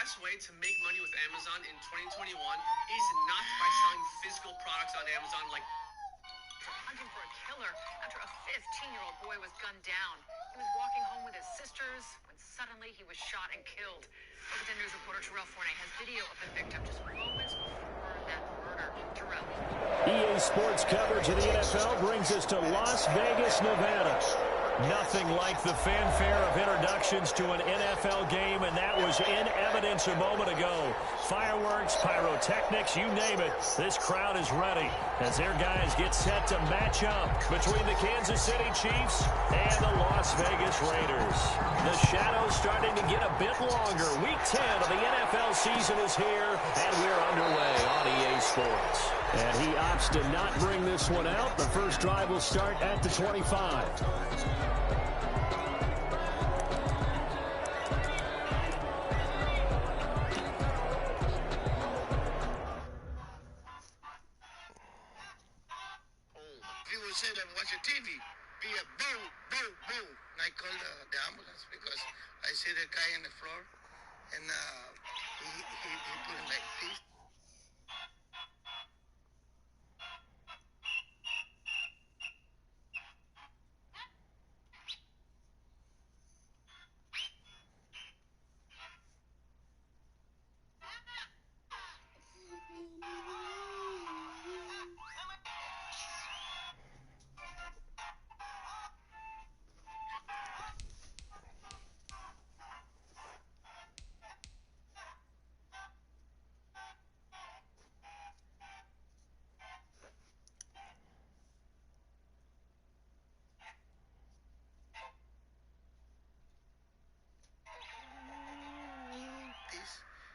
best way to make money with Amazon in 2021 is not by selling physical products on Amazon like hunting for a killer after a 15-year-old boy was gunned down. He was walking home with his sisters when suddenly he was shot and killed. Local 10 News reporter Terrell Forney has video of the victim just moments before that murder. Terrell. EA Sports coverage of the NFL brings us to Las Vegas, Nevada. Nothing like the fanfare of introductions to an NFL game, and that was in evidence a moment ago. Fireworks, pyrotechnics, you name it. This crowd is ready as their guys get set to match up between the Kansas City Chiefs and the Las Vegas Raiders. The shadow's starting to get a bit longer. Week 10 of the NFL season is here, and we're underway on EA Sports. And he opts to not bring this one out. The first drive will start at the 25. Sit and watch a TV, be a boom, boom, boom. And I called the ambulance because I see the guy on the floor, and he put him like this.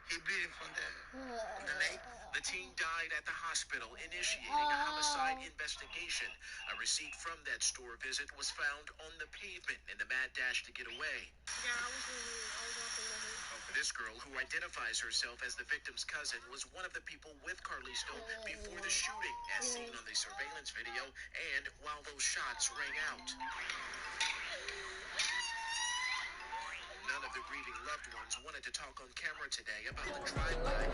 He bleeding from the leg. The teen died at the hospital, initiating a homicide investigation. A receipt from that store visit was found on the pavement in the mad dash to get away. Yeah, I was walking. This girl, who identifies herself as the victim's cousin, was one of the people with Carlisto before the shooting, as seen on the surveillance video, and while those shots rang out. None of the grieving loved ones wanted to talk on camera today about the drive-by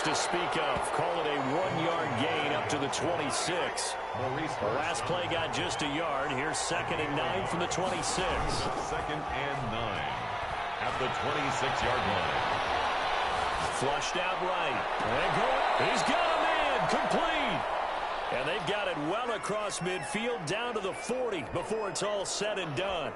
to speak of. Call it a 1-yard gain up to the 26. The last play got just a yard. Here's 2nd and 9 from the 26. 2nd and 9 at the 26-yard line. Flushed out right. He's got a man. Complete. And they've got it well across midfield down to the 40 before it's all said and done.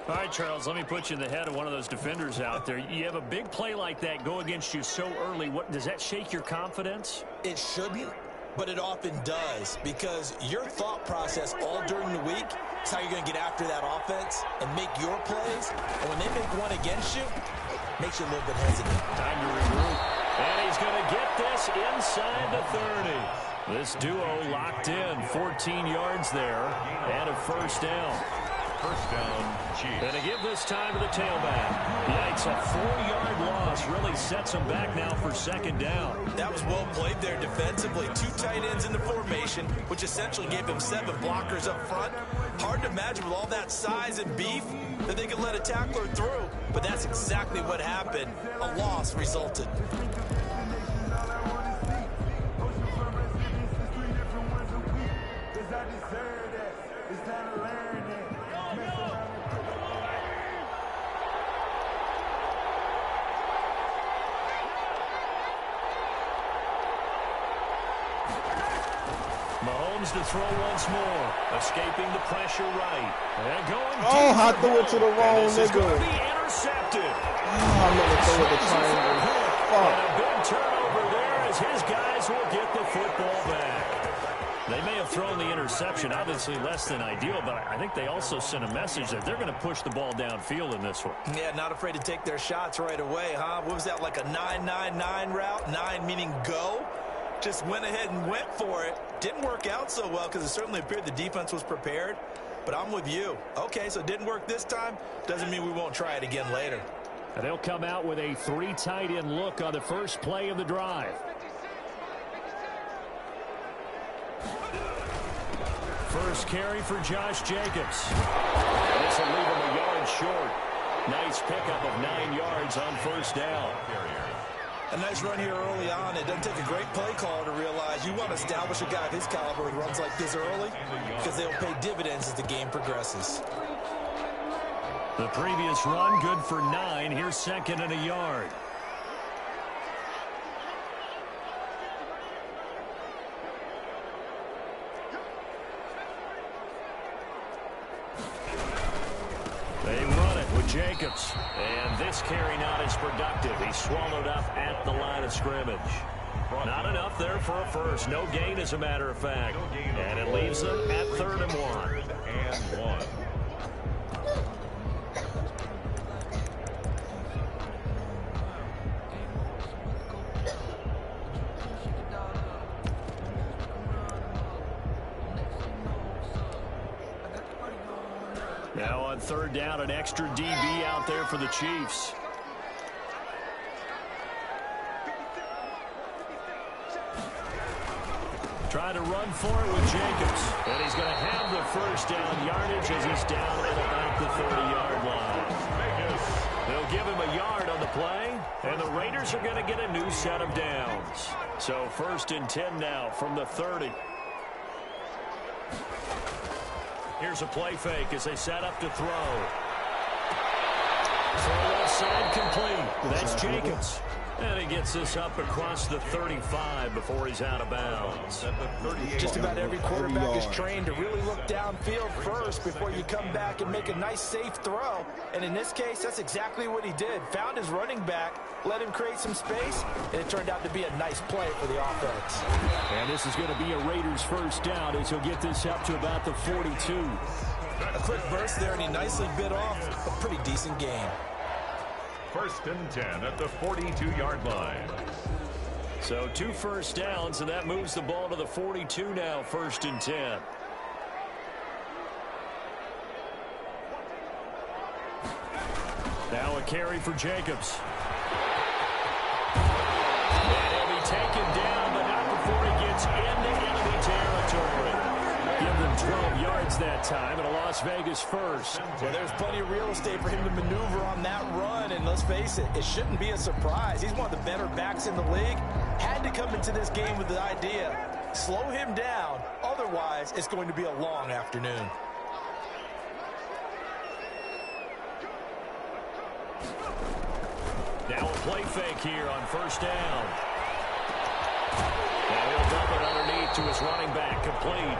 All right, Charles, let me put you in the head of one of those defenders out there. You have a big play like that go against you so early. Does that shake your confidence? It shouldn't, but it often does, because your thought process all during the week is how you're going to get after that offense and make your plays. And when they make one against you, it makes you a little bit hesitant. Time to regroup. And he's going to get this inside the 30. This duo locked in, 14 yards there, and a first down. First down, Chiefs. And to give this time to the tailback. Yikes, a 4-yard loss really sets them back now for 2nd down. That was well played there defensively. 2 tight ends in the formation, which essentially gave him 7 blockers up front. Hard to imagine with all that size and beef that they could let a tackler through. But that's exactly what happened. A loss resulted. Mahomes to throw once more. Escaping the pressure right. And going deep. Oh, I threw it to the wrong This is nigga. going to be intercepted. Oh, I'm going to throw it to triangle. And Fuck. a big turnover there as his guys will get the football back. They may have thrown the interception, obviously less than ideal, but I think they also sent a message that they're going to push the ball downfield in this one. Yeah, not afraid to take their shots right away, huh? What was that, like a 9-9-9 route? 9 meaning go? Just went ahead and went for it. Didn't work out so well because it certainly appeared the defense was prepared. But I'm with you. Okay, so it didn't work this time. Doesn't mean we won't try it again later. And they'll come out with a 3 tight end look on the first play of the drive. First carry for Josh Jacobs. And this will leave him a yard short. Nice pickup of 9 yards on first down. A nice run here early on. It doesn't take a great play caller to realize you want to establish a guy of his caliber who runs like this early because they'll pay dividends as the game progresses. The previous run good for 9. Here's second and a yard. They run it with Jacobs. And this carry not as productive. He's swallowed up at the line of scrimmage. Not enough there for a first. No gain, as a matter of fact. And it leaves them at 3rd and 1. And 1. Now on 3rd down, an extra DB out there for the Chiefs. Trying to run for it with Jacobs. And he's going to have the first down yardage as he's down at about the 30-yard line. They'll give him a yard on the play, and the Raiders are going to get a new set of downs. So 1st and 10 now from the 30. Here's a play fake as they set up to throw. Throw left side complete. That's Jacobs. And he gets this up across the 35 before he's out of bounds. Just about every quarterback is trained to really look downfield first before you come back and make a nice, safe throw. And in this case, that's exactly what he did. Found his running back, let him create some space, and it turned out to be a nice play for the offense. And this is going to be a Raiders first down as he'll get this up to about the 42. A quick burst there, and he nicely bit off a pretty decent gain. 1st and 10 at the 42-yard line. So 2 first downs, and that moves the ball to the 42 now, 1st and 10. Now a carry for Jacobs. And he'll be taken down, but not before he gets into enemy territory. Give them 12 yards that time, and a Las Vegas first. Well, there's plenty of real estate for him to maneuver on that run, and let's face it, it shouldn't be a surprise. He's one of the better backs in the league. Had to come into this game with the idea, slow him down, otherwise it's going to be a long afternoon. Now a play fake here on first down. Now he'll dump it underneath to his running back, complete.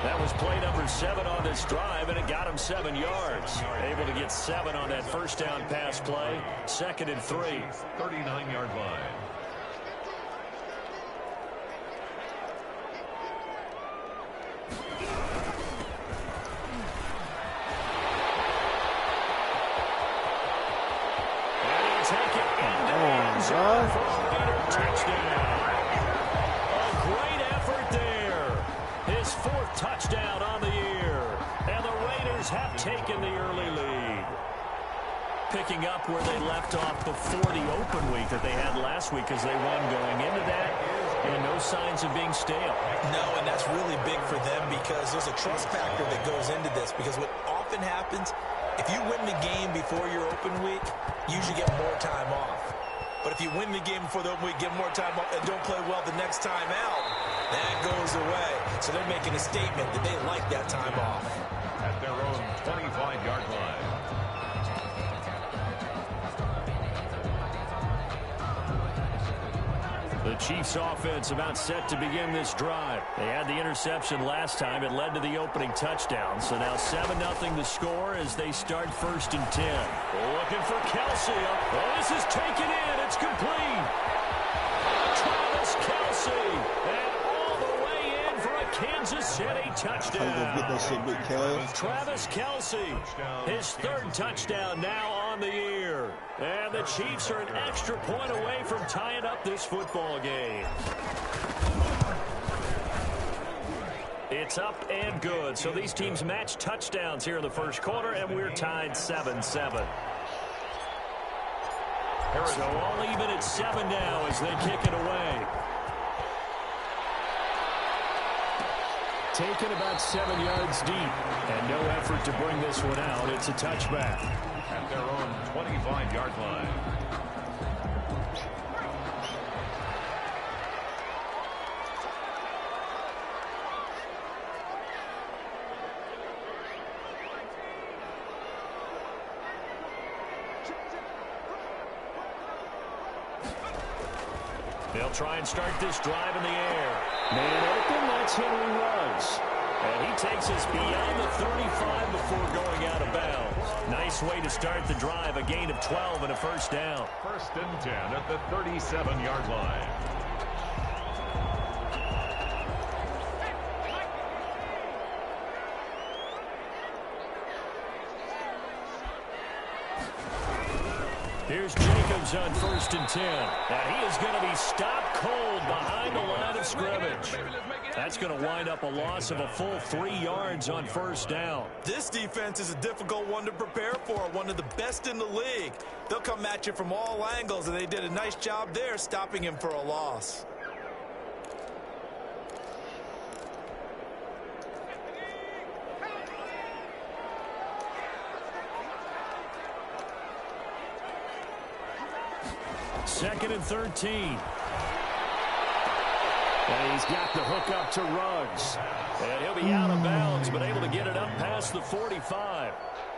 That was play number 7 on this drive, and it got him 7 yards. Able to get 7 on that first down pass play. 2nd and 3. 39-yard line. And he'll take it into the end zone for a Gator touchdown. A great effort there. His 4th touchdown on the year. And the Raiders have taken the early lead. Picking up where they left off before the open week that they had last week as they won going into that. And no signs of being stale. No, and that's really big for them because there's a trust factor that goes into this. Because what often happens, if you win the game before your open week, you usually get more time off. But if you win the game before the open week, get more time off, and don't play well the next time out, that goes away. So they're making a statement that they like that time off. At their own 25-yard line. The Chiefs offense about set to begin this drive. They had the interception last time. It led to the opening touchdown. So now 7-0 the score as they start 1st and 10. Looking for Kelce. Oh, this is taken in. It's complete. Travis Kelce. And all the way in for a Kansas City touchdown. Get that shit, big Kev. Travis Kelce, his 3rd touchdown now on the year. And the Chiefs are an extra point away from tying up this football game. It's up and good. So these teams match touchdowns here in the first quarter, and we're tied 7-7. So all even at 7 now as they kick it away. Taken about 7 yards deep, and no effort to bring this one out. It's a touchback. At their own 25-yard line. They'll try and start this drive in the air. Man open, that's Henry Ruggs. And he takes us beyond the 35 before going out of bounds. Nice way to start the drive, a gain of 12 and a 1st down. 1st and 10 at the 37-yard line. Here's Jacobs on 1st and 10. And he is going to be stopped cold behind the line of scrimmage. That's going to wind up a loss of a full 3 yards on 1st down. This defense is a difficult one to prepare for, one of the best in the league. They'll come at you from all angles, and they did a nice job there stopping him for a loss. Second and 13. And he's got the hook up to Ruggs. And he'll be out of bounds, but able to get it up past the 45.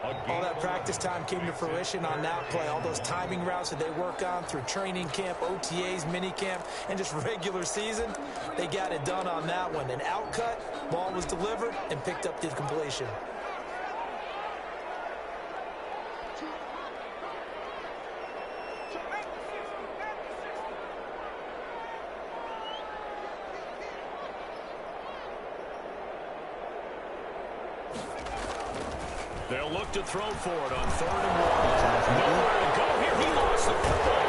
All that practice time came to fruition on that play. All those timing routes that they work on through training camp, OTAs, minicamp, and just regular season, they got it done on that one. An outcut, ball was delivered, and picked up the completion. They'll look to throw for it on 3rd and 1. Nowhere to go here. He lost the football.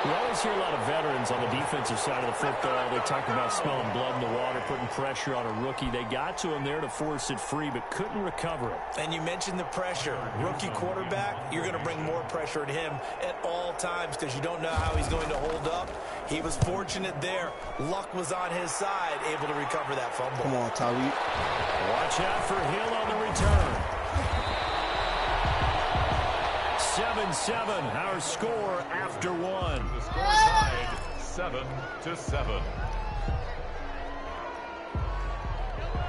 We always hear a lot of veterans on the defensive side of the football. They talk about smelling blood in the water, putting pressure on a rookie. They got to him there to force it free, but couldn't recover it. And you mentioned the pressure. Rookie quarterback, you're going to bring more pressure at him at all times because you don't know how he's going to hold up. He was fortunate there. Luck was on his side, able to recover that fumble. Come on, Tyreek. Watch out for Hill on the return. 7-7, our score after 1. The score tied 7-7.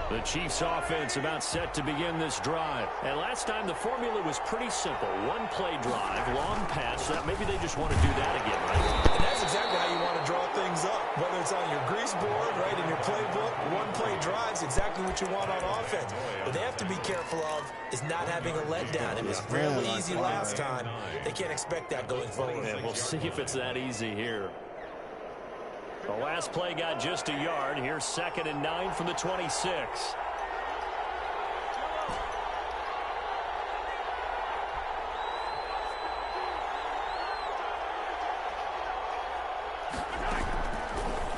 The Chiefs offense about set to begin this drive. And last time the formula was pretty simple. One play drive, long pass. So maybe they just want to do that again, right? And that's exactly how you want to draw things up. Whether it's on your grease board, right, in your playbook, one play drives exactly what you want on offense. What they have to be careful of is not having a letdown. It was fairly easy last time. They can't expect that going forward. And we'll see if it's that easy here. The last play got just a yard. Here's 2nd and 9 from the 26.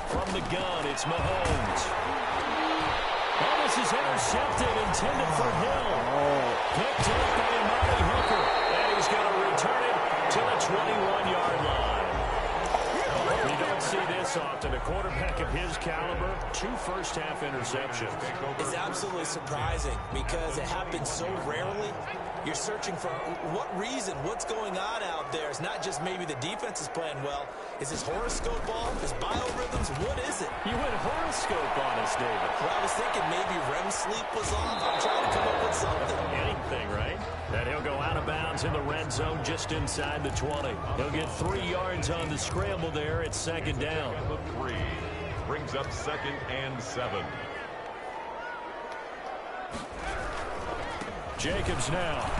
From the gun, it's Mahomes. Oh, this is intercepted, intended for Hill. Picked up by Amari Hooker. And he's going to return it to the 21-yard line. We don't see this this often. A quarterback of his caliber, 2 first-half interceptions. It's absolutely surprising because it happens so rarely. You're searching for what reason, what's going on out there. It's not just maybe the defense is playing well. Is his horoscope off? His biorhythms? What is it? You went horoscope on us, David. Well, I was thinking maybe REM sleep was off. I'm trying to come up with something. Anything, right? And he'll go out of bounds in the red zone just inside the 20. He'll get 3 yards on the scramble there. It's second down. The 3 brings up 2nd and 7. Jacobs now.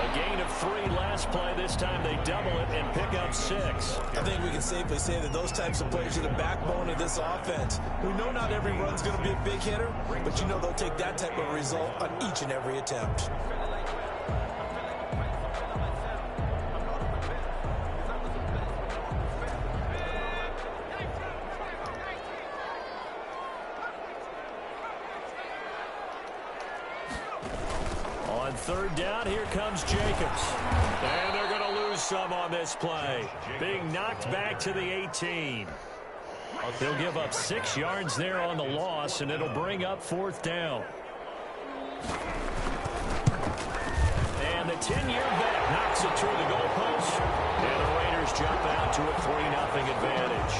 A gain of 3 last play. This time they double it and pick up 6. I think we can safely say that those types of plays are the backbone of this offense. We know not every run's going to be a big hitter, but you know they'll take that type of result on each and every attempt. Third down, here comes Jacobs. And they're going to lose some on this play. Being knocked back to the 18. They'll give up 6 yards there on the loss, and it'll bring up 4th down. And the 10-year vet knocks it through the goalpost. And the Raiders jump out to a 3-0 advantage.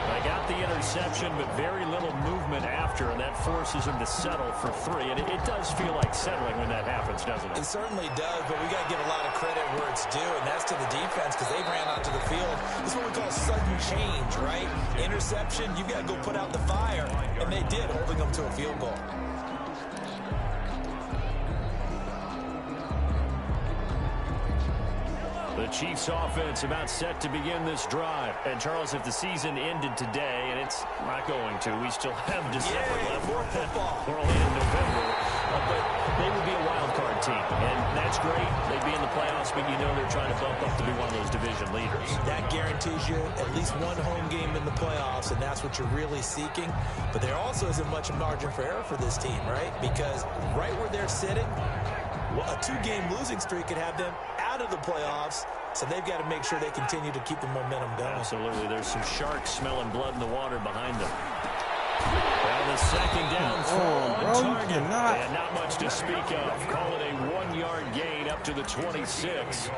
They got the interception, but very little movement after, and that forces him to settle for 3. And it does feel like settling when that happens, doesn't it? It certainly does, but we got to give a lot of credit where it's due, and that's to the defense because they ran onto the field. This is what we call sudden change, right? Interception, you've got to go put out the fire, and they did, holding them to a field goal. The Chiefs offense about set to begin this drive. And, Charles, if the season ended today, and it's not going to, we still have December left. More football. We're only in November. But they would be a wild card team. And that's great. They'd be in the playoffs, but you know they're trying to bump up to be one of those division leaders. That guarantees you at least one home game in the playoffs, and that's what you're really seeking. But there also isn't much margin for error for this team, right? Because right where they're sitting, a 2-game losing streak could have them out of the playoffs, so they've got to make sure they continue to keep the momentum going. Absolutely. There's some sharks smelling blood in the water behind them. Well, the second down throw on target. And not much to speak of. Call it a 1-yard gain up to the 26.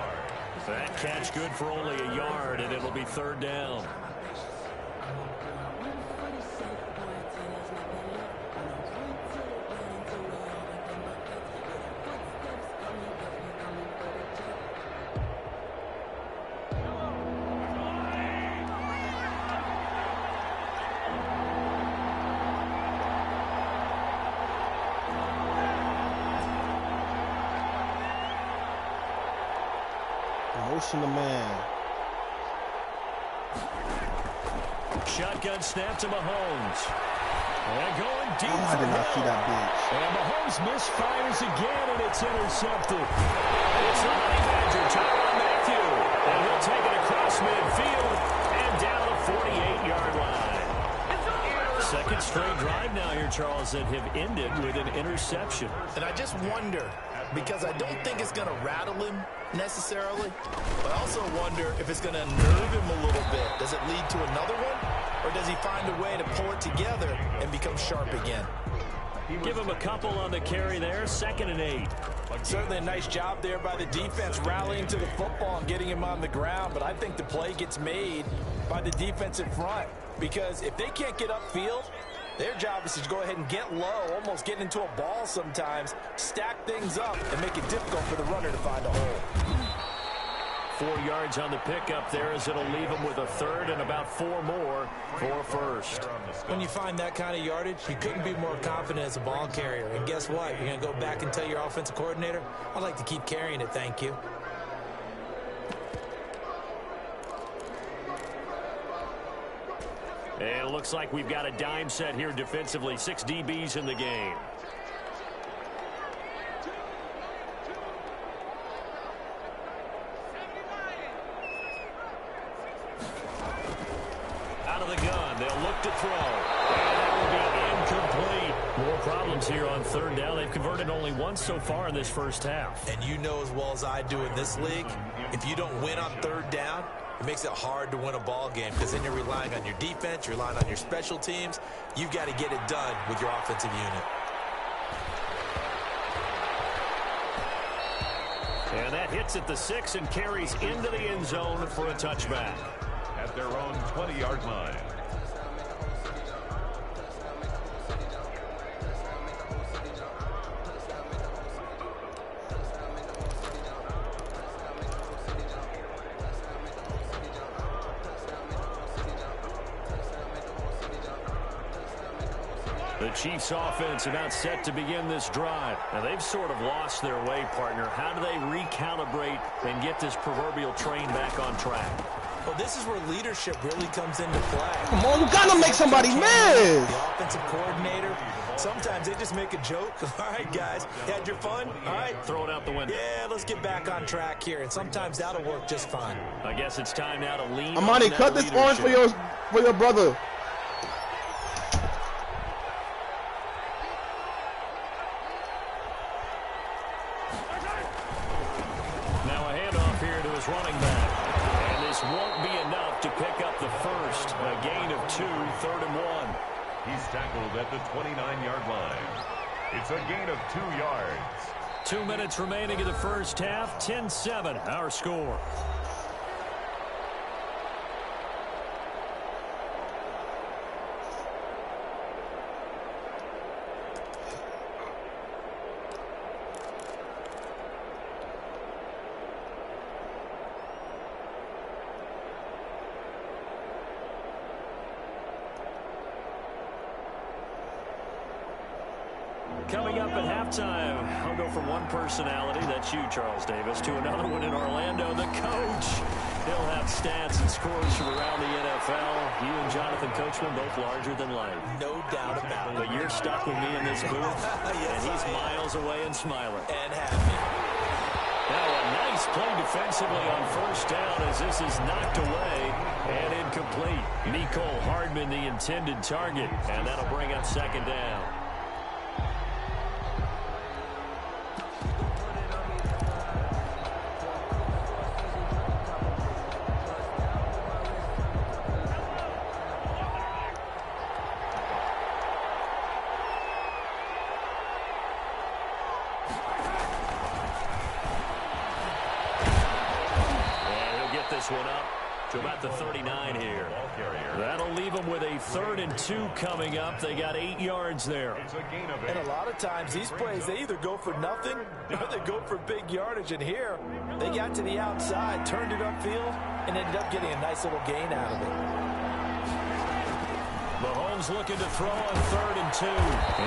That catch good for only a yard, and it'll be 3rd down. Motion the man. Shotgun snap to Mahomes. And going deep. I did not see that bitch. And Mahomes misfires again, and it's intercepted. It's the Honey Badger, Tyrann Mathieu. And he'll take it across midfield and down the 48-yard line. Second straight drive now here, Charles, that have ended with an interception. And I just wonder, because I don't think it's going to rattle him necessarily, but I also wonder if it's going to nerve him a little bit. Does it lead to another one, or does he find a way to pull it together and become sharp again? Give him a couple on the carry there, 2nd and 8. Certainly a nice job there by the defense rallying to the football and getting him on the ground, but I think the play gets made by the defensive front, because if they can't get upfield, their job is to go ahead and get low, almost get into a ball sometimes, stack things up, and make it difficult for the runner to find a hole. 4 yards on the pickup there as it'll leave him with a 3rd and about 4 more for 1st. When you find that kind of yardage, you couldn't be more confident as a ball carrier. And guess what? You're going to go back and tell your offensive coordinator, I'd like to keep carrying it, thank you. And it looks like we've got a dime set here defensively. 6 DBs in the game. Out of the gun. They'll look to throw. And that will be incomplete. More problems here on 3rd down. They've converted only once so far in this first half. And you know as well as I do in this league, if you don't win on 3rd down, it makes it hard to win a ball game because then you're relying on your defense, you're relying on your special teams. You've got to get it done with your offensive unit. And that hits at the 6 and carries into the end zone for a touchback. At their own 20-yard line. The Chiefs offense about set to begin this drive. Now, they've sort of lost their way, partner. How do they recalibrate and get this proverbial train back on track? Well, this is where leadership really comes into play. Come on, you got to make somebody miss. The offensive coordinator, sometimes they just make a joke. All right, guys, had your fun? All right. Throw it out the window. Yeah, let's get back on track here, and sometimes that'll work just fine. I guess it's time now to lean Amani, on cut that this orange for your brother. Running back, and this won't be enough to pick up the first. A gain of 2, 3rd and 1. He's tackled at the 29-yard line. It's a gain of 2 yards. 2 minutes remaining in the first half. 10-7, our score. Coming up at halftime, I'll go from one personality, that's you, Charles Davis, to another one in Orlando, the coach. He'll have stats and scores from around the NFL. You and Jonathan Coachman, both larger than life. No doubt about it. But you're stuck with me in this booth, yes, and he's miles away and smiling. And happy. Now a nice play defensively on first down as this is knocked away and incomplete. Mecole Hardman, the intended target, and that'll bring up 2nd down. One up to about the 39 here. That'll leave them with a 3rd and 2 coming up. They got 8 yards there. And a lot of times these plays, they either go for nothing or they go for big yardage. And here, they got to the outside, turned it upfield, and ended up getting a nice little gain out of it. Mahomes looking to throw on 3rd and 2.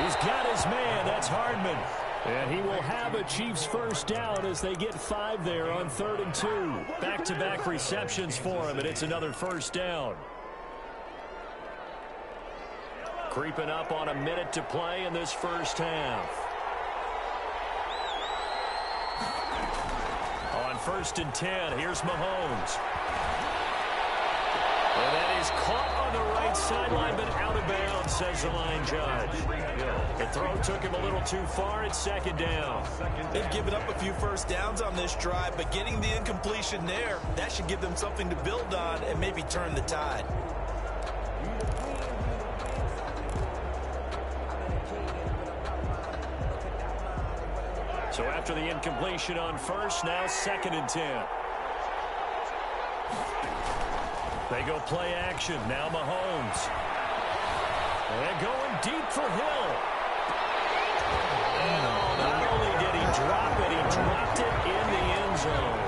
He's got his man. That's Hardman. And he will have a Chiefs first down as they get 5 there on 3rd and 2. Back-to-back receptions for him, and it's another first down. Creeping up on a minute to play in this first half. On 1st and 10, here's Mahomes. And that is caught on the right sideline, but out of bounds, says the line judge. The throw took him a little too far. It's 2nd down. They've given up a few first downs on this drive, but getting the incompletion there, that should give them something to build on and maybe turn the tide. So after the incompletion on first, now 2nd and 10. They go play action. Now Mahomes. They're going deep for Hill. And not only did he drop it, he dropped it in the end zone.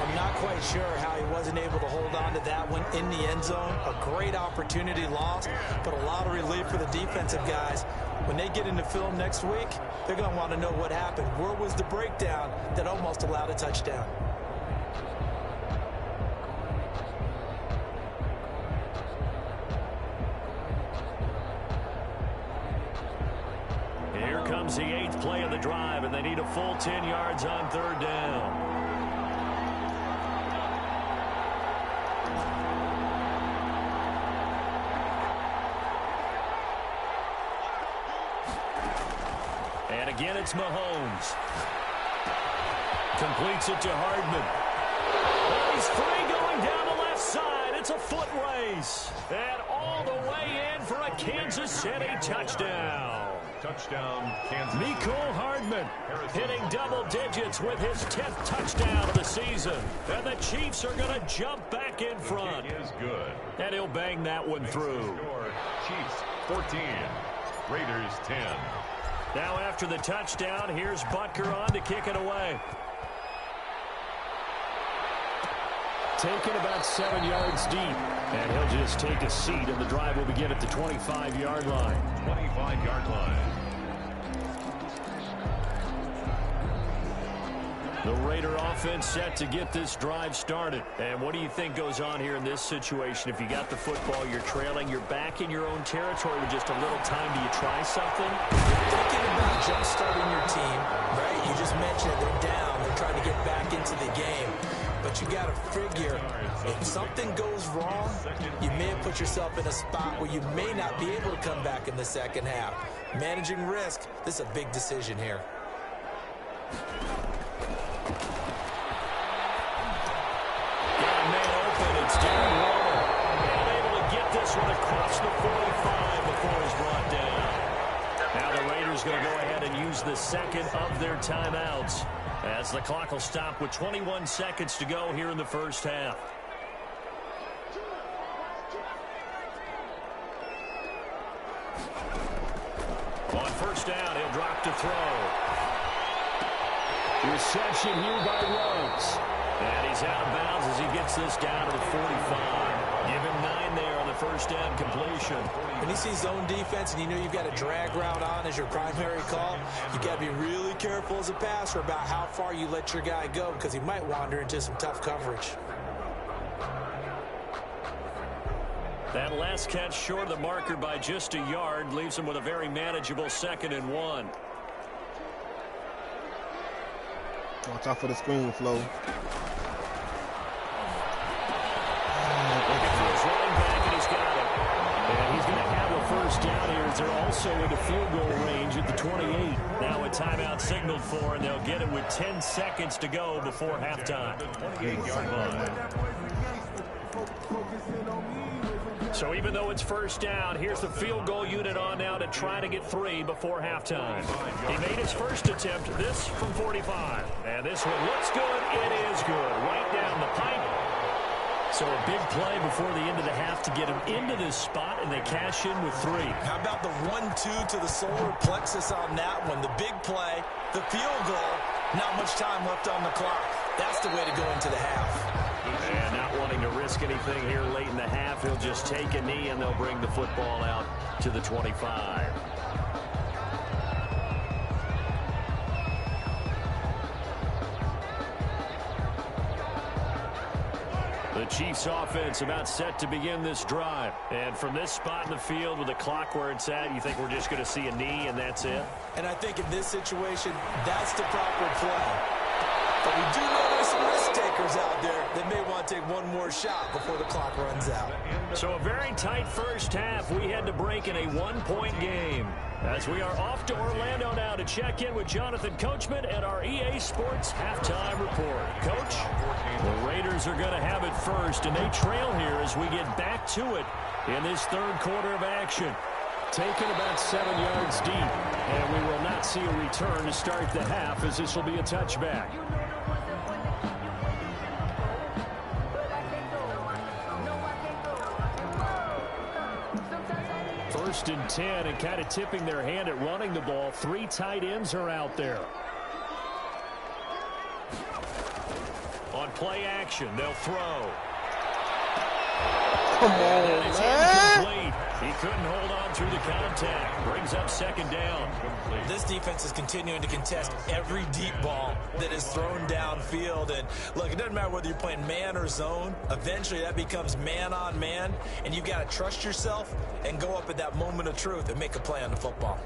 I'm not quite sure how he wasn't able to hold on to that one in the end zone. A great opportunity lost, but a lot of relief for the defensive guys. When they get into film next week, they're going to want to know what happened. Where was the breakdown that almost allowed a touchdown? Here comes the 8th play of the drive, and they need a full 10 yards on 3rd down. And again, it's Mahomes. Completes it to Hardman. Oh, he's free going going down the left side. It's a foot race. And all the way in for a Kansas City touchdown. Touchdown, Kansas City. Mecole Hardman hitting double digits with his 10th touchdown of the season. And the Chiefs are going to jump back in front. It is good. And he'll bang that one through. Score, Chiefs 14, Raiders 10. Now after the touchdown, here's Butker on to kick it away. Taken about 7 yards deep. And he'll just take a seat, and the drive will begin at the 25-yard line. 25-yard line. The Raider offense set to get this drive started. And what do you think goes on here in this situation? If you got the football, you're trailing, you're back in your own territory with just a little time. Do you try something? You're thinking about jump-starting your team, right? You just mentioned they're down. They're trying to get back into the game. But you got to figure, if something goes wrong, you may have put yourself in a spot where you may not be able to come back in the second half. Managing risk, this is a big decision here. Got a man open. It's Darren Waller. And able to get this one across the 45 before he's brought down. Now the Raiders going to go ahead and use the second of their timeouts, as the clock will stop with 21 seconds to go here in the first half. On first down, he'll drop to throw. Reception here by Ruggs. And he's out of bounds as he gets this down to the 45. Give him 9 there on the first down completion. When you see zone defense and you know you've got a drag route on as your primary call, you got to be really careful as a passer about how far you let your guy go, because he might wander into some tough coverage. That last catch short of the marker by just a yard leaves him with a very manageable 2nd and 1. Watch out for the screen flow. Looking for his running back, and he's got it. And he's going to have a first down here as they're also into field goal range at the 28. Now a timeout signaled for, and they'll get it with 10 seconds to go before halftime. 28-yard line. So even though it's first down, here's the field goal unit on now to try to get 3 before halftime. He made his first attempt, this from 45. And this one looks good. It is good. Right down the pipe. So a big play before the end of the half to get him into this spot, and they cash in with 3. How about the 1-2 to the solar plexus on that one? The big play, the field goal, not much time left on the clock. That's the way to go into the half. And not wanting to risk anything here late in the half, he'll just take a knee, and they'll bring the football out to the 25. The Chiefs offense about set to begin this drive. And from this spot in the field with the clock where it's at, you think we're just going to see a knee and that's it? And I think in this situation, that's the proper play. But we do know there's some risk takers out there that may want to take one more shot before the clock runs out. So a very tight first half. We had to break in a 1-point game. As we are off to Orlando now to check in with Jonathan Coachman and our EA Sports halftime report. Coach, the Raiders are going to have it first, and they trail here as we get back to it in this third quarter of action. Taken about 7 yards deep, and we will not see a return to start the half, as this will be a touchback. First and 10, and kind of tipping their hand at running the ball. 3 tight ends are out there. On play action, they'll throw. Come on, man. He couldn't hold on through the contact. Brings up 2nd down. This defense is continuing to contest every deep ball that is thrown downfield. And look, it doesn't matter whether you're playing man or zone. Eventually that becomes man on man. And you've got to trust yourself and go up at that moment of truth and make a play on the football.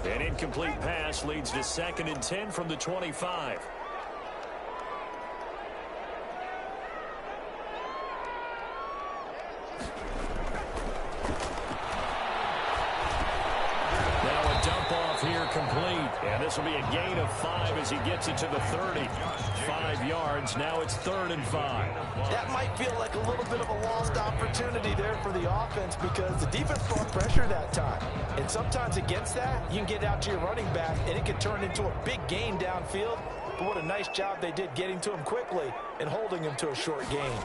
An incomplete pass leads to 2nd and 10 from the 25. Now a dump off here And this will be a gain of 5 as he gets it to the 30. 5 yards. Now it's 3rd and 5. That might feel like a little bit of a lost opportunity there for the offense because the defense brought pressure that time. And sometimes against that, you can get out to your running back, and it can turn into a big gain downfield. But what a nice job they did getting to him quickly and holding him to a short gain.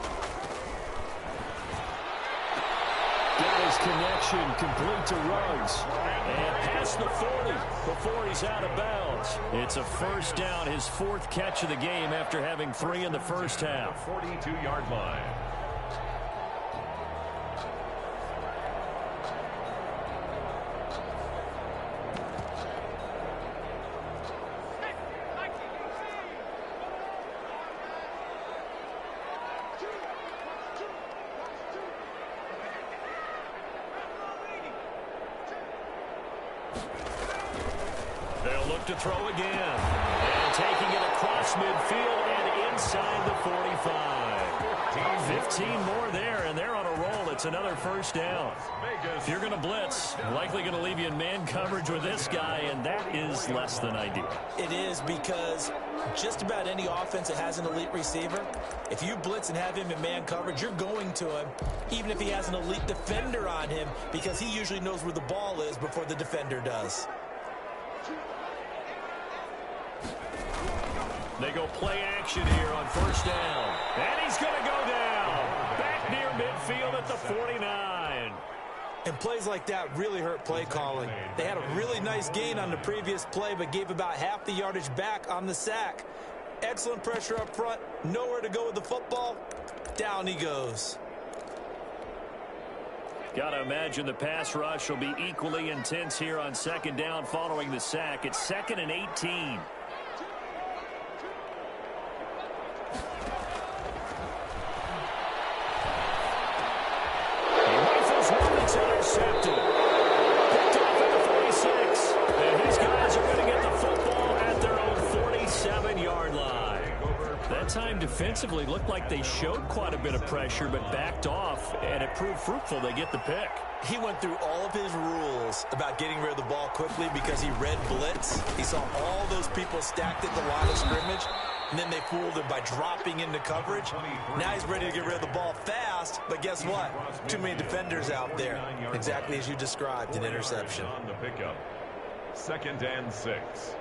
Got his connection complete to Ruggs. And past the 40 before he's out of bounds. It's a first down, his 4th catch of the game after having 3 in the first half. 42-yard line. They'll look to throw again. And taking it across midfield and inside the 45. 15 more there, and they're on a roll. It's another first down. If you're going to blitz, likely going to leave you in man coverage with this guy, and that is less than ideal. It is because just about any offense that has an elite receiver, if you blitz and have him in man coverage, you're going to him, even if he has an elite defender on him, because he usually knows where the ball is before the defender does. They go play action here on first down. And he's going to go down. Back near midfield at the 49. And plays like that really hurt play calling. They had a really nice gain on the previous play, but gave about half the yardage back on the sack. Excellent pressure up front. Nowhere to go with the football. Down he goes. Got to imagine the pass rush will be equally intense here on second down following the sack. It's 2nd and 18. Intercepted. Picked off at the 46. And these guys are going to get the football at their own 47-yard line. That time defensively looked like they showed quite a bit of pressure but backed off, and it proved fruitful. They get the pick. He went through all of his rules about getting rid of the ball quickly because he read blitz. He saw all those people stacked at the line of scrimmage, and then they fooled him by dropping into coverage. Now he's ready to get rid of the ball fast, but guess what? Too many defenders out there. Exactly as you described, an interception. On the pickup. 2nd and 6.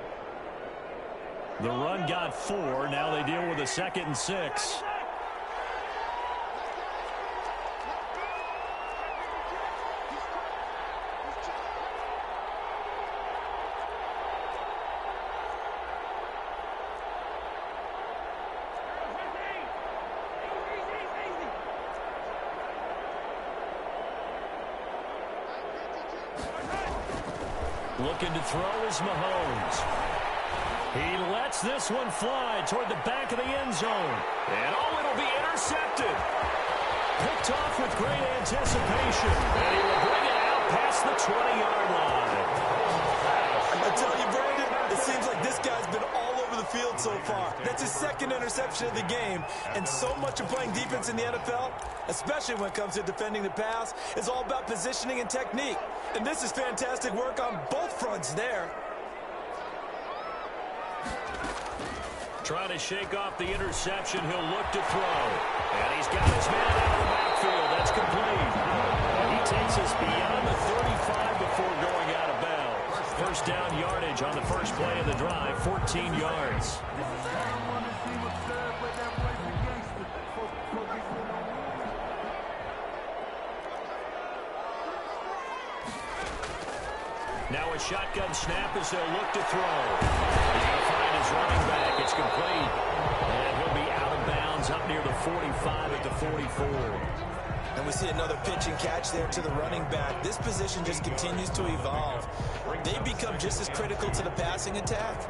The run got 4. Now they deal with a 2nd and 6. Looking to throw is Mahomes. He lets this one fly toward the back of the end zone. And it'll be intercepted. Picked off with great anticipation. And he will bring it out past the 20-yard line. I tell you, Brandon, it seems like this guy's been all over the field so far. That's his 2nd interception of the game. And so much of playing defense in the NFL, especially when it comes to defending the pass, is all about positioning and technique. And this is fantastic work on both fronts there. Trying to shake off the interception. He'll look to throw. And he's got his man out of the backfield. That's complete. And he takes us beyond the 35 before going out of bounds. First down yardage on the first play of the drive, 14 yards. Now a shotgun snap as they'll look to throw. He's going to find his running back. It's complete. And he'll be out of bounds up near the 45 at the 44. And we see another pitch and catch there to the running back. This position just continues to evolve. They become just as critical to the passing attack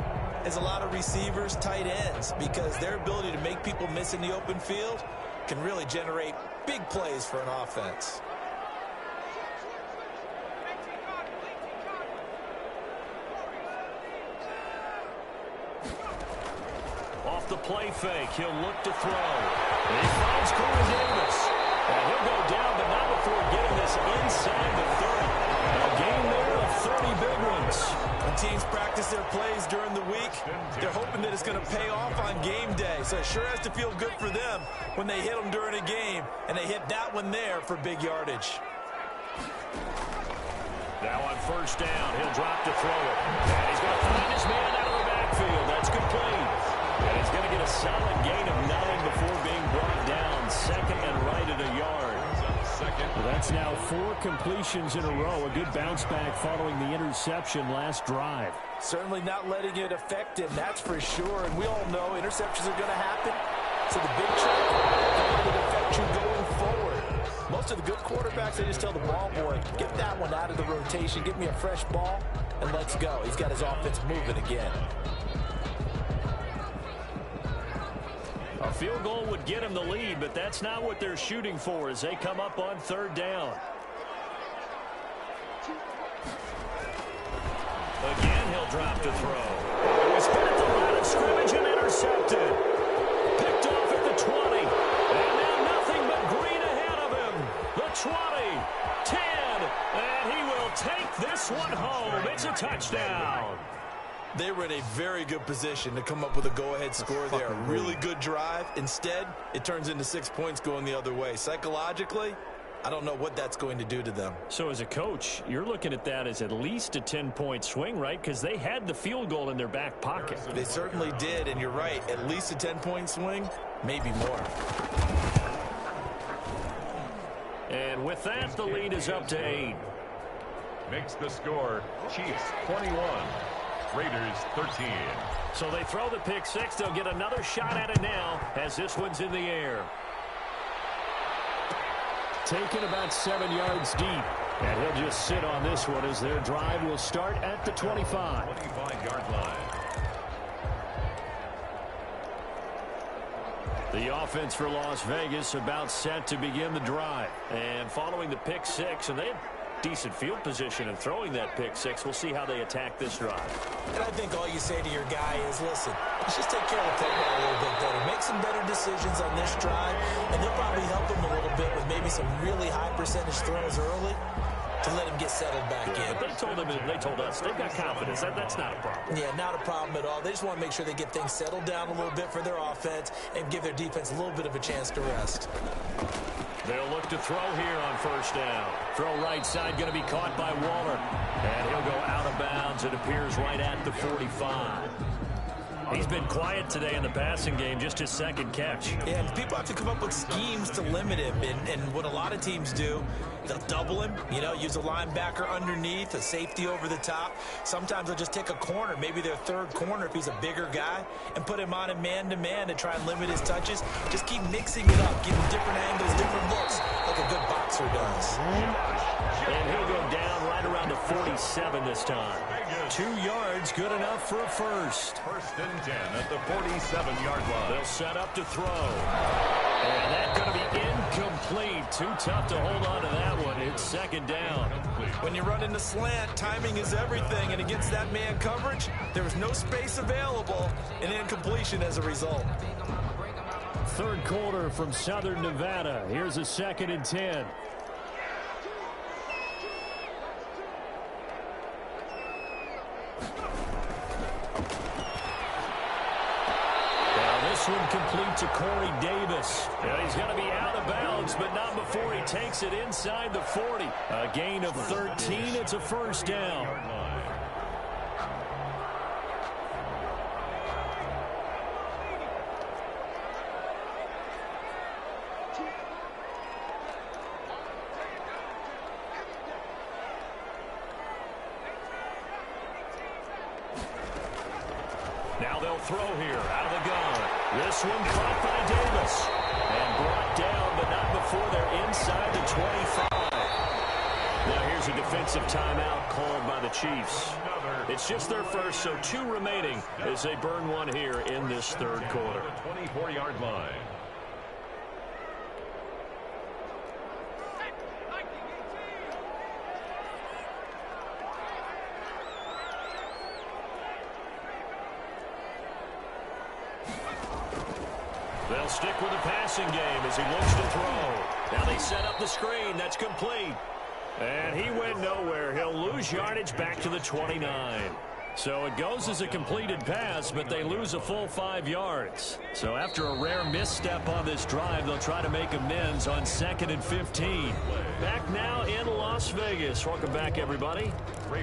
as a lot of receivers, tight ends, because their ability to make people miss in the open field can really generate big plays for an offense. Off the play fake, he'll look to throw. And he finds Corey Davis. And he'll go down, but not before getting this inside the 30. A gain there of 30 big ones. When teams practice their plays during the week, they're hoping that it's going to pay off on game day. So it sure has to feel good for them when they hit them during a game, and they hit that one there for big yardage. Now on first down, he'll drop to throw it. And he's going to find his man out of the backfield. That's complete. And he's going to get a solid gain of 9 before being brought down. Second and right at a yard. Well, that's now 4 completions in a row. A good bounce back following the interception last drive. Certainly not letting it affect him, that's for sure. And we all know interceptions are going to happen. So the big check, don't let it affect you going forward. Most of the good quarterbacks, they just tell the ball boy, get that one out of the rotation, give me a fresh ball, and let's go. He's got his offense moving again. A field goal would get him the lead, but that's not what they're shooting for as they come up on third down. Again, he'll drop to throw. He was hit at the line of scrimmage and intercepted. Picked off at the 20. And now nothing but green ahead of him. The 20, 10, and he will take this one home. It's a touchdown. They were in a very good position to come up with a go-ahead score there. A really good drive. Instead, it turns into 6 points going the other way. Psychologically, I don't know what that's going to do to them. So as a coach, you're looking at that as at least a 10-point swing, right? Because they had the field goal in their back pocket. They certainly did, and you're right. At least a 10-point swing, maybe more. And with that, the lead is up to 8. Makes the score Chiefs 21. Raiders 13. So they throw the pick six. They'll get another shot at it now as this one's in the air. Taken about 7 yards deep. And he'll just sit on this one as their drive will start at the 25. 25-yard line. The offense for Las Vegas about set to begin the drive. And following the pick six, and they have decent field position in throwing that pick six. We'll see how they attack this drive. And I think all you say to your guy is, listen, let's just take care of the football a little bit better. Make some better decisions on this drive, and they'll probably help him a little bit with maybe some really high percentage throws early to let him get settled back in. But they told us they've got confidence. That's not a problem. Yeah, not a problem at all. They just want to make sure they get things settled down a little bit for their offense and give their defense a little bit of a chance to rest. They'll look to throw here on first down. Throw right side, going to be caught by Waller. And he'll go out of bounds. It appears right at the 45. He's been quiet today in the passing game, just his second catch. Yeah, and people have to come up with schemes to limit him. And what a lot of teams do, they'll double him, use a linebacker underneath, a safety over the top. Sometimes they'll just take a corner, maybe their third corner if he's a bigger guy, and put him on a man-to-man to try and limit his touches. Just keep mixing it up, give him different angles, different looks, like a good boxer does. And he'll go down right around the 47 this time. 2 yards, good enough for a first. First and 10 at the 47-yard line. They'll set up to throw. And that's going to be incomplete. Too tough to hold on to that one. It's second down. When you run into slant, timing is everything. And against that man coverage, there was no space available, and incompletion as a result. Third quarter from Southern Nevada. Here's a second and 10. This one complete to Corey Davis. He's going to be out of bounds, but not before he takes it inside the 40. A gain of 13. It's a first down. Now they'll throw here out of the gun. This one caught by Davis and brought down, but not before they're inside the 25. Now here's a defensive timeout called by the Chiefs. It's just their first, so 2 remaining as they burn one here in this third quarter. 24-yard line. They'll stick with the passing game as he looks to throw. Now they set up the screen. That's complete. And he went nowhere. He'll lose yardage back to the 29. So it goes as a completed pass, but they lose a full 5 yards. So after a rare misstep on this drive, they'll try to make amends on 2nd and 15. Back now in Las Vegas. Welcome back, everybody.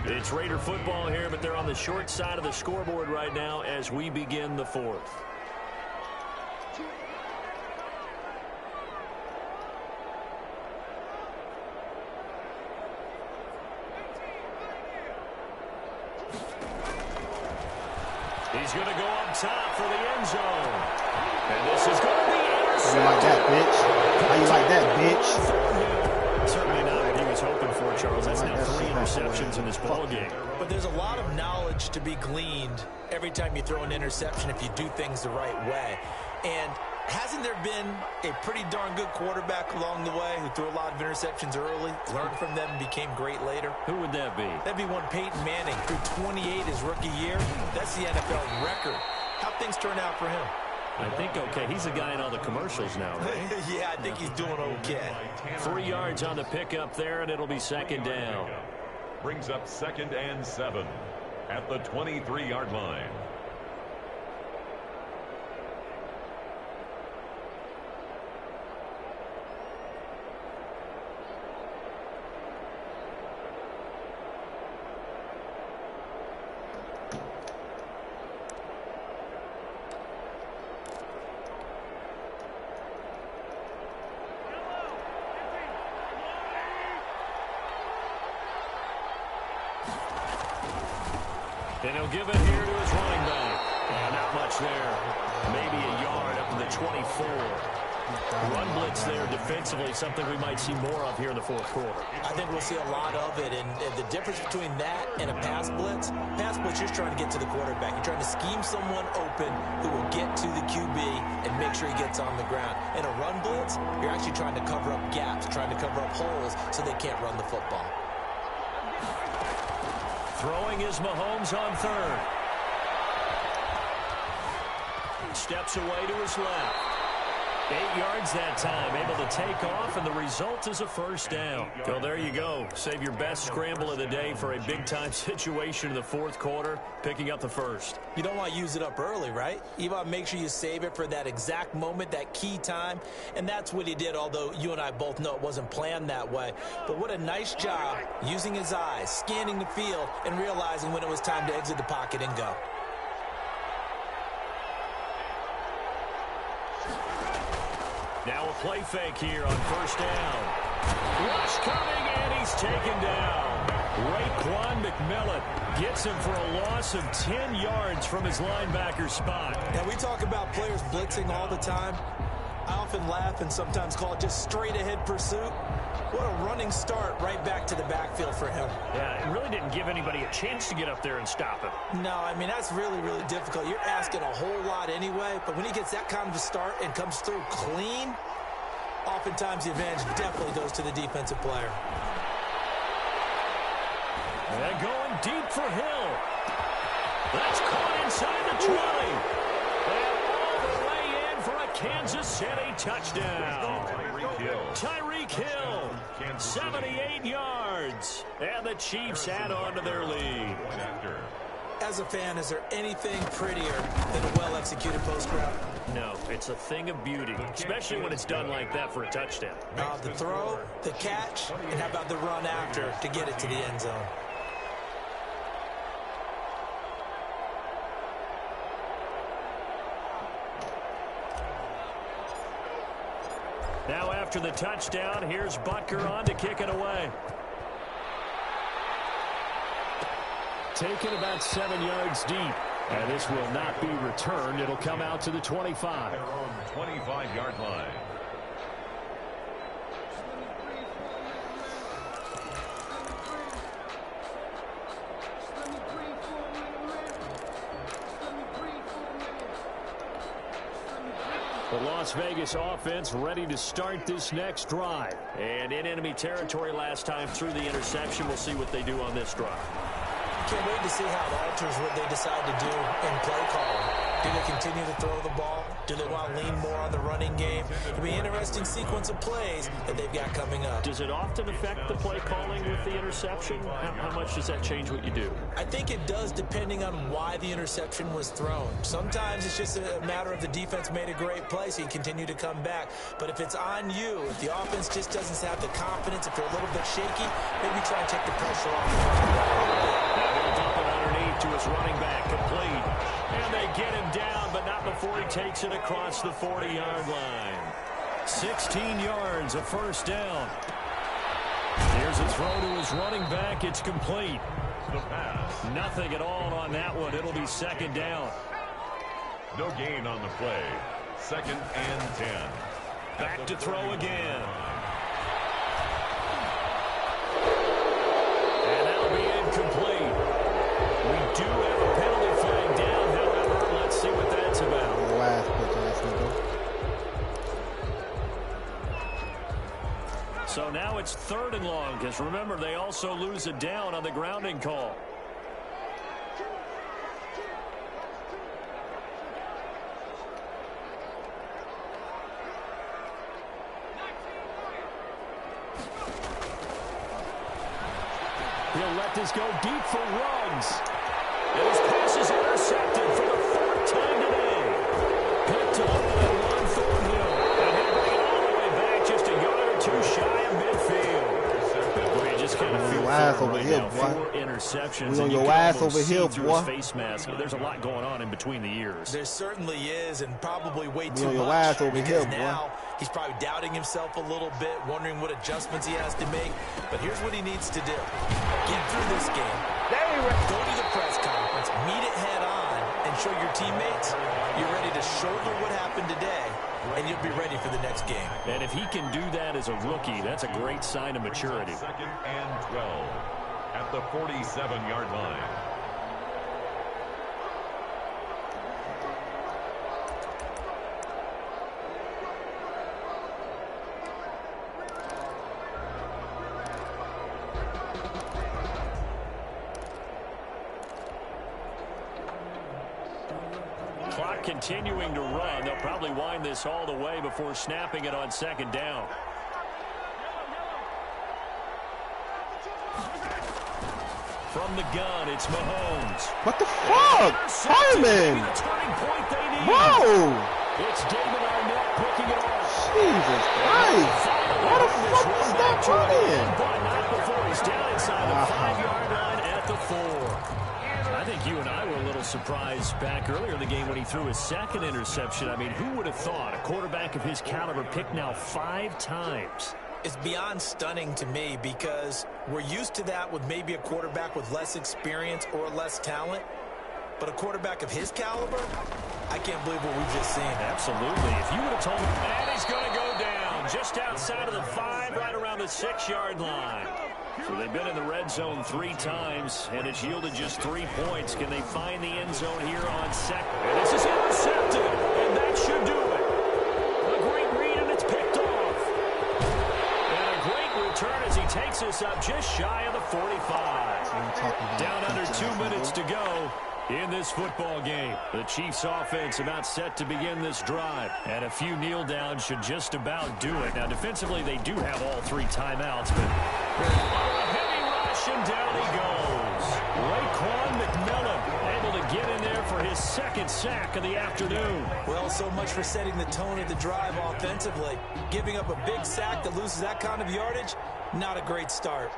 It's Raider football here, but they're on the short side of the scoreboard right now as we begin the 4th. He's going to go up top for the end zone. And this is going to be intercepted. How you like that, bitch? How you like that, bitch? Certainly not what he was hoping for, Charles. That's now 3 interceptions in this ball game. But there's a lot of knowledge to be gleaned every time you throw an interception if you do things the right way. And hasn't there been a pretty darn good quarterback along the way who threw a lot of interceptions early, learned from them, and became great later? Who would that be? That'd be one Peyton Manning, threw 28 his rookie year. That's the NFL record. How'd things turn out for him? I think okay. He's a guy in all the commercials now, right? Yeah, I think he's doing okay. 3 yards on the pickup there, and it'll be 2nd down. Brings up 2nd and 7 at the 23-yard line. And he'll give it here to his running back. And not much there. Maybe a yard up to the 24. Run blitz there defensively, something we might see more of here in the 4th quarter. I think we'll see a lot of it. And the difference between that and a pass blitz, you're trying to get to the quarterback. You're trying to scheme someone open who will get to the QB and make sure he gets on the ground. In a run blitz, you're actually trying to cover up gaps, trying to cover up holes so they can't run the football. Throwing is Mahomes on 3rd. Steps away to his left. 8 yards that time, able to take off, and the result is a 1st down. So there you go. Save your best scramble of the day for a big-time situation in the 4th quarter, picking up the 1st. You don't want to use it up early, right? You want to make sure you save it for that exact moment, that key time, and that's what he did, although you and I both know it wasn't planned that way. But what a nice job using his eyes, scanning the field, and realizing when it was time to exit the pocket and go. Now a play fake here on 1st down. Rush coming, and he's taken down. Raekwon McMillan gets him for a loss of 10 yards from his linebacker spot. Now, we talk about players blitzing all the time. I often laugh and sometimes call it just straight-ahead pursuit. What a running start right back to the backfield for him. Yeah, it really didn't give anybody a chance to get up there and stop him. No, I mean, that's really, really difficult. You're asking a whole lot anyway, but when he gets that kind of a start and comes through clean, oftentimes the advantage definitely goes to the defensive player. And going deep for Hill. That's caught inside the 20. And all the way in for a Kansas City touchdown. Tyreek Hill, 78 yards. And the Chiefs add on to their lead. As a fan, is there anything prettier than a well-executed post route? No, it's a thing of beauty, especially when it's done like that for a touchdown. The throw, the catch, and how about the run after to get it to the end zone? Now after the touchdown, here's Butker on to kick it away. Taken about 7 yards deep. And this will not be returned. It'll come out to the 25. Their own 25-yard line. The Las Vegas offense ready to start this next drive. And in enemy territory last time through the interception. We'll see what they do on this drive. Can't wait to see how it alters what they decide to do in play calling. Do they continue to throw the ball? Do they want to lean more on the running game? It'll be an interesting sequence of plays that they've got coming up. Does it often affect the play calling with the interception? How much does that change what you do? I think it does, depending on why the interception was thrown. Sometimes it's just a matter of the defense made a great play, so you continue to come back. But if it's on you, if the offense just doesn't have the confidence, if they're a little bit shaky, maybe try and take the pressure off. Now he'll dump it underneath to his running back, complete. And they get him down, but not before he takes it across the 40-yard line. 16 yards, a first down. Here's a throw to his running back. It's complete. Nothing at all on that one. It'll be second down. No gain on the play. 2nd and 10. Back to throw again. And that'll be incomplete. We do have a penalty flag down, however. Let's see what that's about. Last bitch-ass nigga. So now it's 3rd and long, because remember, they also lose a down on the grounding call. He'll let this go deep for Ruggs. And his pass is intercepted for the 4th time today. Picked up by Juan Thornhill. And he'll bring it all the way back just a yard or 2 shy of midfield. Boy, you just kind of feel for him right now. 4 interceptions. We on your ass over here, boy. Face mask. There's a lot going on in between the years. There certainly is, and probably way too on your much. ass over here, boy. Now he's probably doubting himself a little bit, wondering what adjustments he has to make. But here's what he needs to do. Get through this game. Go to the press conference, meet it head on, and show your teammates you're ready to shoulder what happened today, and you'll be ready for the next game. And if he can do that as a rookie, that's a great sign of maturity. 2nd and 12 at the 47-yard line. Clock continuing to run. They'll probably wind this all the way before snapping it on 2nd down. From the gun, it's Mahomes. What the fuck? Herman! Whoa! It's David Arnett picking it off. Jesus Christ! Why the fuck is that running? But not before he's down inside the 5-yard line at the 4. I think you and I were a little surprised back earlier in the game when he threw his 2nd interception. I mean, who would have thought a quarterback of his caliber picked now 5 times? It's beyond stunning to me because we're used to that with maybe a quarterback with less experience or less talent. But a quarterback of his caliber, I can't believe what we've just seen. Absolutely. If you would have told me, and he's going to go down just outside of the 5, right around the 6-yard line. So they've been in the red zone 3 times, and it's yielded just 3 points. Can they find the end zone here on 2nd? And this is intercepted, and that should do it. A great read, and it's picked off. And a great return as he takes us up just shy of the 45. Down under 2 minutes to go in this football game. The Chiefs offense about set to begin this drive. And a few kneel downs should just about do it. Now defensively they do have all 3 timeouts, but a heavy rush and down he goes. Raekwon McMillan able to get in there for his 2nd sack of the afternoon. Well, so much for setting the tone of the drive offensively. Giving up a big sack that loses that kind of yardage, not a great start.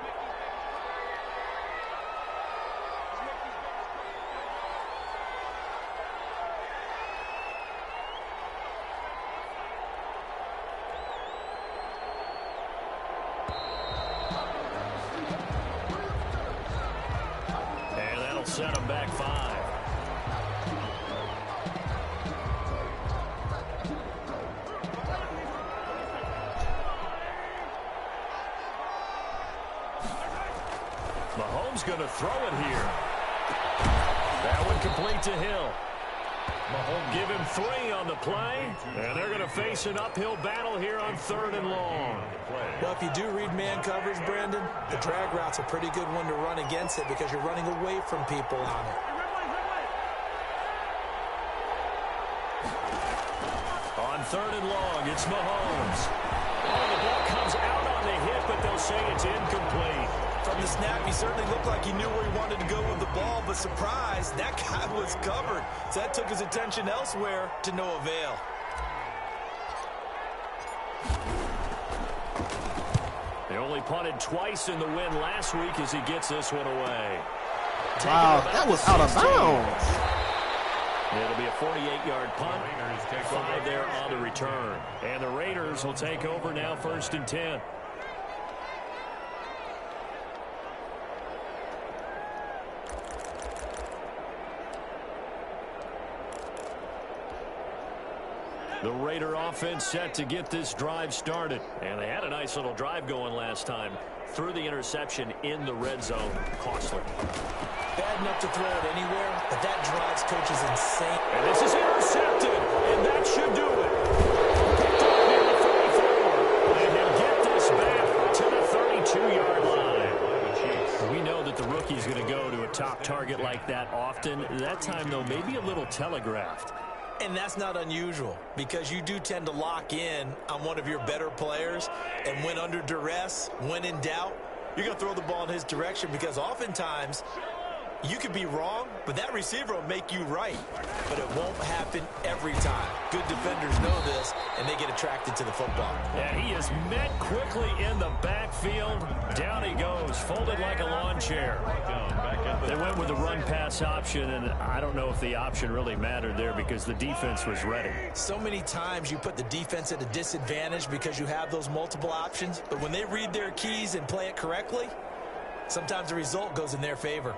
Set him back 5. Mahomes going to throw it here. That one complete to Hill. Mahomes give him 3 on the play, and they're going to face an uphill battle here on 3rd and long. Well, if you do read man coverage, Brandon, the drag route's a pretty good one to run against it because you're running away from people on it. 3rd and long. It's Mahomes. Oh, the ball comes out on the hit, but they'll say it's incomplete. From the snap, he certainly looked like he knew where he wanted to go with the ball, but surprise, that guy was covered. So that took his attention elsewhere to no avail. They only punted twice in the win last week as he gets this one away. Wow, that was out of bounds. It'll be a 48-yard punt. 5 there on the return. And the Raiders will take over now, 1st and 10. The Raider offense set to get this drive started. And they had a nice little drive going last time. Threw the interception in the red zone. Costly. Bad enough to throw it anywhere, but that drives coaches insane. And this is intercepted. And that should do it. Picked up near the 34. And he'll get this back to the 32-yard line. We know that the rookie's going to go to a top target like that often. That time, though, maybe a little telegraphed. And that's not unusual because you do tend to lock in on one of your better players. And when under duress, when in doubt, you're going to throw the ball in his direction because oftentimes you could be wrong, but that receiver will make you right. But it won't happen every time. Good defenders know this, and they get attracted to the football. Yeah, he is met quickly in the backfield. Down he goes, folded like a lawn chair. They went with the run-pass option, and I don't know if the option really mattered there because the defense was ready. So many times you put the defense at a disadvantage because you have those multiple options, but when they read their keys and play it correctly, sometimes the result goes in their favor.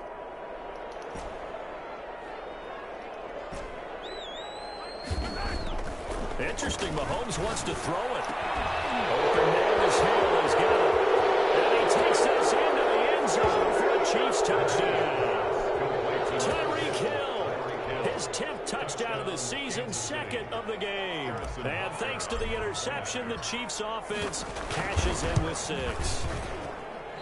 Interesting, Mahomes wants to throw it. Open man is Hill, he's got it. And he takes this into the end zone for a Chiefs touchdown. Tyreek Hill, his 10th touchdown of the season, 2nd of the game. And thanks to the interception, the Chiefs offense cashes in with 6.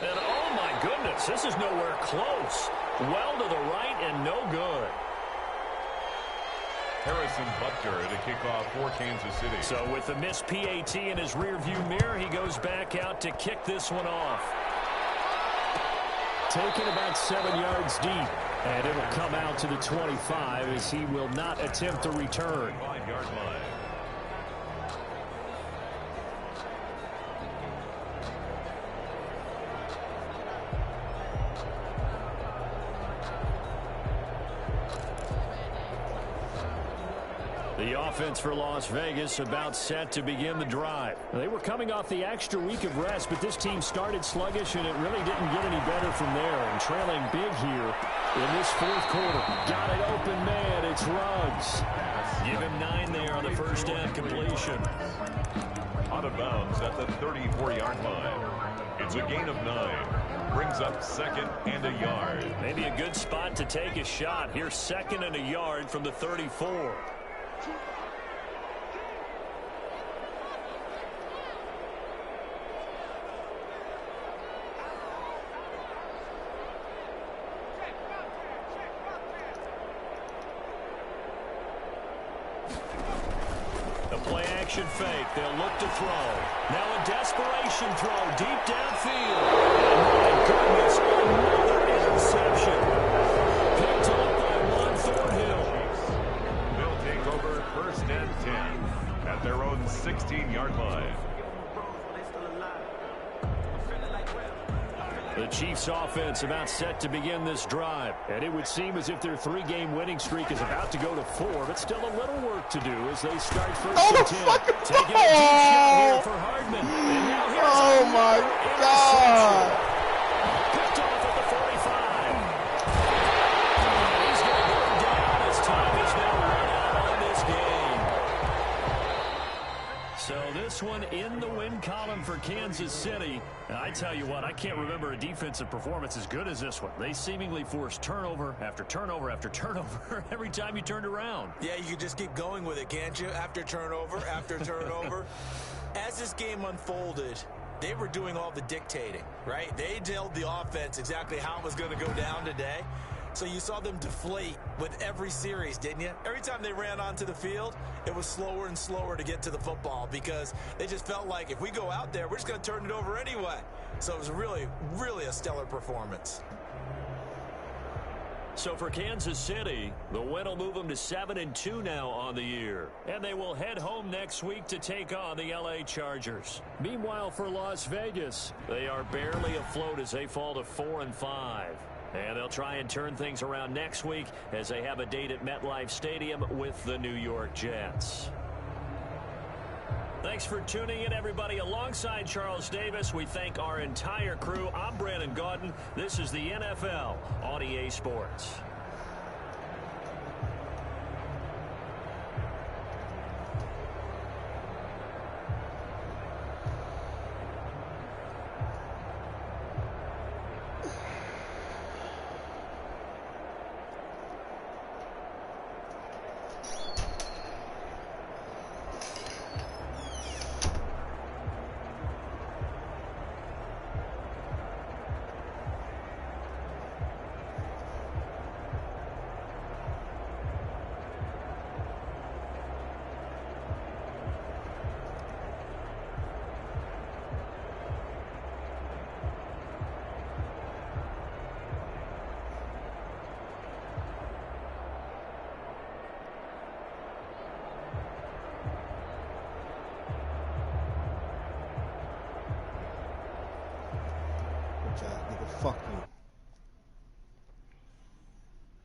And oh my goodness, this is nowhere close. Well to the right and no good. Harrison Butker to kick off for Kansas City. So with the missed PAT in his rearview mirror, he goes back out to kick this one off. Taken about 7 yards deep. And it'll come out to the 25 as he will not attempt to return. 5-yard line. The offense for Las Vegas about set to begin the drive. They were coming off the extra week of rest, but this team started sluggish, and it really didn't get any better from there. And trailing big here in this 4th quarter. Got it open, man. It's Ruggs. Give him 9 there on the first down completion. Out of bounds at the 34-yard line. It's a gain of 9. Brings up 2nd and a yard. Maybe a good spot to take a shot. Here's 2nd and a yard from the 34. Fake. They'll look to throw. Now a desperation throw deep downfield. And my goodness, another interception. Picked up by Juan Thornhill. They'll take over 1st and 10 at their own 16-yard line. The Chiefs offense about set to begin this drive. And it would seem as if their 3-game winning streak is about to go to 4, but still a little work to do as they start 1st and 10. Taking a deep shot here for Hardman. And now here's my God. Picked off at the 45. He's going to go down as time is now run out on this game. So this one in the win column for Kansas City. And I tell you what, I can't remember a defensive performance as good as this one. They seemingly forced turnover after turnover after turnover every time you turned around. Yeah, you could just keep going with it, can't you? After turnover, after turnover. As this game unfolded, they were doing all the dictating, right? They told the offense exactly how it was going to go down today. So you saw them deflate with every series, didn't you? Every time they ran onto the field, it was slower and slower to get to the football because they just felt like if we go out there, we're just going to turn it over anyway. So it was really, really a stellar performance. So for Kansas City, the win will move them to 7-2 now on the year. And they will head home next week to take on the LA Chargers. Meanwhile, for Las Vegas, they are barely afloat as they fall to 4-5. And they'll try and turn things around next week as they have a date at MetLife Stadium with the New York Jets. Thanks for tuning in, everybody. Alongside Charles Davis, we thank our entire crew. I'm Brandon Gaudin. This is the NFL on EA Sports. Nigga, fuck you.